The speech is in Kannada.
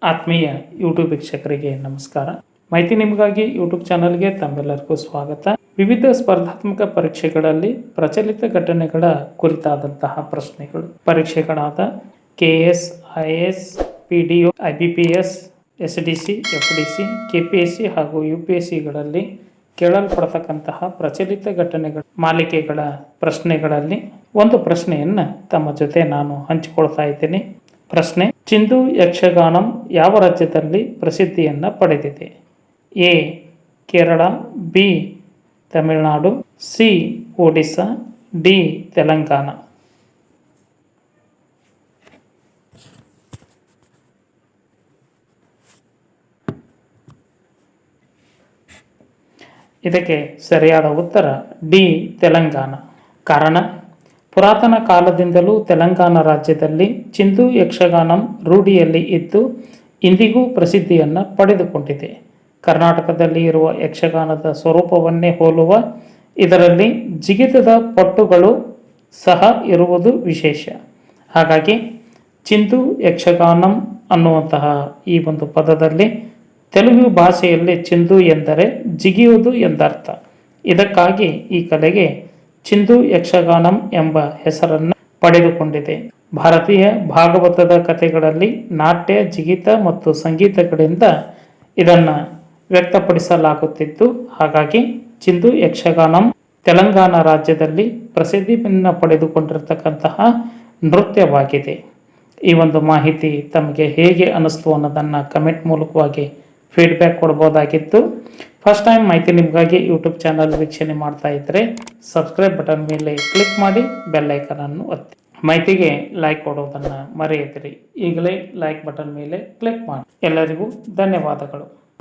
ಆತ್ಮೀಯ ಯೂಟ್ಯೂಬ್ ವೀಕ್ಷಕರಿಗೆ ನಮಸ್ಕಾರ. ಮಾಹಿತಿ ನಿಮಗಾಗಿ ಯೂಟ್ಯೂಬ್ ಚಾನಲ್ಗೆ ತಮ್ಮೆಲ್ಲರಿಗೂ ಸ್ವಾಗತ. ವಿವಿಧ ಸ್ಪರ್ಧಾತ್ಮಕ ಪರೀಕ್ಷೆಗಳಲ್ಲಿ ಪ್ರಚಲಿತ ಘಟನೆಗಳ ಕುರಿತಾದಂತಹ ಪ್ರಶ್ನೆಗಳು ಪರೀಕ್ಷೆಗಳಾದ KS, IAS, PDO, IBPS, SDC, FDC, KPSC ಹಾಗೂ UPSCಗಳಲ್ಲಿ ಕೇಳಲ್ಪಡತಕ್ಕಂತಹ ಪ್ರಚಲಿತ ಘಟನೆಗಳ ಮಾಲಿಕೆಗಳ ಪ್ರಶ್ನೆಗಳಲ್ಲಿ ಒಂದು ಪ್ರಶ್ನೆಯನ್ನು ತಮ್ಮ ಜೊತೆ ನಾನು ಹಂಚಿಕೊಳ್ತಾ ಇದ್ದೇನೆ. ಪ್ರಶ್ನೆ: ಚಿಂದು ಯಕ್ಷಗಾನಂ ಯಾವ ರಾಜ್ಯದಲ್ಲಿ ಪ್ರಸಿದ್ಧಿಯನ್ನು ಪಡೆದಿದೆ? A. Kerala, B. Tamil Nadu, C. Odisha, D. Telangana. ಇದಕ್ಕೆ ಸರಿಯಾದ ಉತ್ತರ ಡಿ. ತೆಲಂಗಾಣ. ಕಾರಣ: ಪುರಾತನ ಕಾಲದಿಂದಲೂ ತೆಲಂಗಾಣ ರಾಜ್ಯದಲ್ಲಿ ಚಿಂದು ಯಕ್ಷಗಾನಂ ರೂಢಿಯಲ್ಲಿ ಇದ್ದು ಇಂದಿಗೂ ಪ್ರಸಿದ್ಧಿಯನ್ನು ಪಡೆದುಕೊಂಡಿದೆ. ಕರ್ನಾಟಕದಲ್ಲಿ ಇರುವ ಯಕ್ಷಗಾನದ ಸ್ವರೂಪವನ್ನೇ ಹೋಲುವ ಇದರಲ್ಲಿ ಜಿಗಿತದ ಪಟ್ಟುಗಳು ಸಹ ಇರುವುದು ವಿಶೇಷ. ಹಾಗಾಗಿ ಚಿಂದು ಯಕ್ಷಗಾನಂ ಅನ್ನುವಂತಹ ಈ ಒಂದು ಪದದಲ್ಲಿ ತೆಲುಗು ಭಾಷೆಯಲ್ಲಿ ಚಿಂದು ಎಂದರೆ ಜಿಗಿಯುವುದು ಎಂದರ್ಥ. ಇದಕ್ಕಾಗಿ ಈ ಕಲೆಗೆ ಚಿಂದು ಯಕ್ಷಗಾನಂ ಎಂಬ ಹೆಸರನ್ನು ಪಡೆದುಕೊಂಡಿದೆ. ಭಾರತೀಯ ಭಾಗವತದ ಕಥೆಗಳಲ್ಲಿ ನಾಟ್ಯ, ಜಿಗಿತ ಮತ್ತು ಸಂಗೀತಗಳಿಂದ ಇದನ್ನು ವ್ಯಕ್ತಪಡಿಸಲಾಗುತ್ತಿತ್ತು. ಹಾಗಾಗಿ ಚಿಂದು ಯಕ್ಷಗಾನಂ ತೆಲಂಗಾಣ ರಾಜ್ಯದಲ್ಲಿ ಪ್ರಸಿದ್ಧಿಯನ್ನು ಪಡೆದುಕೊಂಡಿರತಕ್ಕಂತಹ ನೃತ್ಯವಾಗಿದೆ. ಈ ಒಂದು ಮಾಹಿತಿ ತಮಗೆ ಹೇಗೆ ಅನ್ನಿಸ್ತು ಅನ್ನೋದನ್ನು ಕಮೆಂಟ್ ಮೂಲಕವಾಗಿ ಫೀಡ್ಬ್ಯಾಕ್ ಕೊಡ್ಬೋದಾಗಿತ್ತು. ಫಸ್ಟ್ ಟೈಮ್ ಮಾಹಿತಿ ನಿಮಗಾಗಿ ಯೂಟ್ಯೂಬ್ ಚಾನಲ್ ವೀಕ್ಷಣೆ ಮಾಡ್ತಾ ಇದ್ದರೆ ಸಬ್ಸ್ಕ್ರೈಬ್ ಬಟನ್ ಮೇಲೆ ಕ್ಲಿಕ್ ಮಾಡಿ ಬೆಲ್ ಐಕನನ್ನು ಒತ್ತಿ. ಮಾಹಿತಿಗೆ ಲೈಕ್ ಕೊಡೋದನ್ನು ಮರೆಯದಿರಿ. ಈಗಲೇ ಲೈಕ್ ಬಟನ್ ಮೇಲೆ ಕ್ಲಿಕ್ ಮಾಡಿ. ಎಲ್ಲರಿಗೂ ಧನ್ಯವಾದಗಳು.